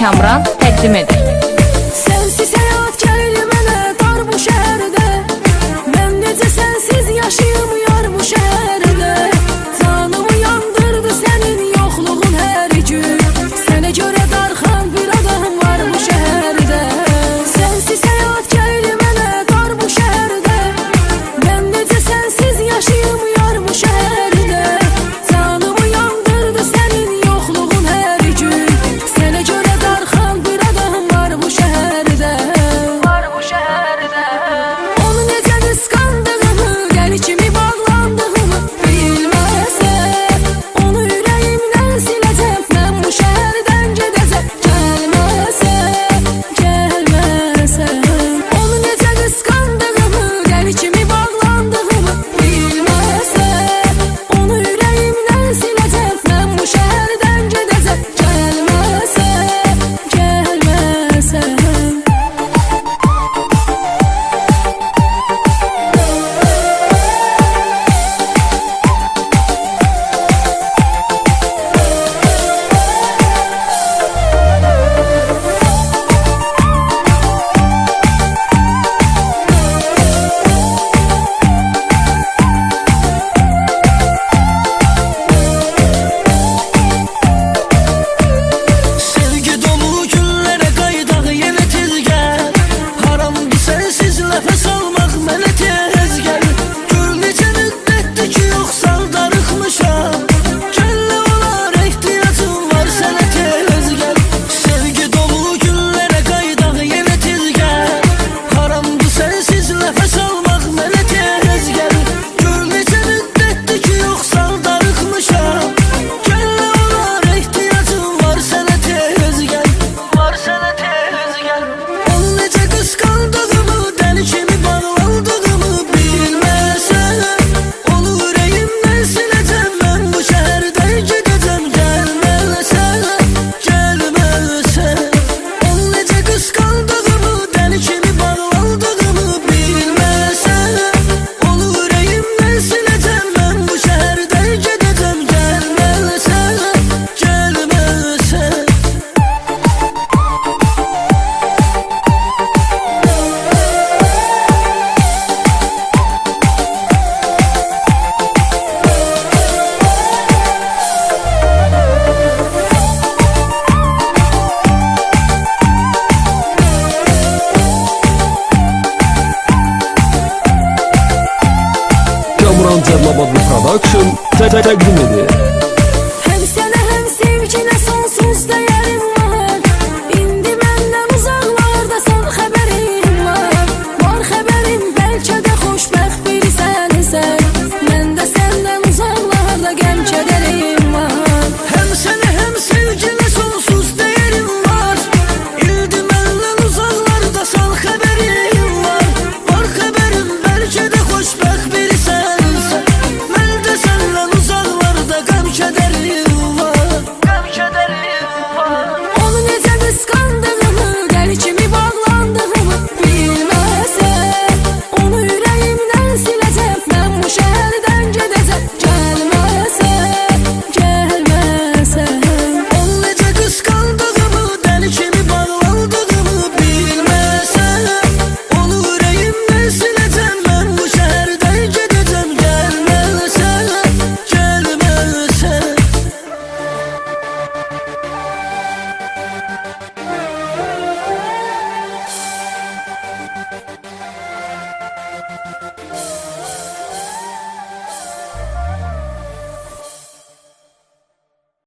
Kamran təqdim edir. Sensiz hayat geldi mənə dar bu şəhərdə. Mən necə sensiz yaşayım yar bu şəhərdə. Canımı yandırdı sənin yoxluğun hər gün. Sənə görə darxan bir adam var bu şəhərdə. Sensiz hayat geldi mənə dar bu şəhərdə. Mən necə sensiz yaşayım yar bu şəhərdə. Canımı yandırdı sənin yoxluğun hər gün. Sənə görə darxan bir adam var bu şəhərdə. Var bu şəhərdə. Onu necə qısqandığımı, gəl kimi bağlandığımı bilməsən. Onu ürəyimdən siləcəm, mən bu şəhərdən gedəcəm. Gəlməsən, gəlməsən. Onu necə qısqandığımı, gəl kimi bağlandığımı bilməsən. Onu ürəyimdən siləcəm, mən bu şəhərdən gedəcəm. Gəlməsən, gəlməsən. Sevgi dolu günlərə qayıdaq yenə tez gəl. Haramdır sənsiz nəfəs almaq mənə tez gəl. Gör necə müddətdir ki yoxsan darıxmışam. Gəllə olar ehtiyacım var sənə tez gəl. Sevgi dolu günlərə qayıdaq yenə tez gəl. Haramdır sənsiz nəfəs almaq mənə tez gəl. Gör necə müddətdir ki yoxsan darıxmışam. Gəllə olar ehtiyacım var sənə tez gəl. Var sənə tez gəl. Onu necə qısqandığımı, dəli kimi bağlandığımı bilməsən. Onu ürəyimdən siləcəm, mən bu şəhərdən gedəcəm. Gəlməsən, gəlməsən. Onu necə qısqandığımı, dəli kimi bağlandığımı bilməsən. Onu ürəyimdən siləcəm, mən bu şəhərdən gedəcəm. Gəlməsən, gəlməsən. Kamran Cərlabadlı Production təqdim edir.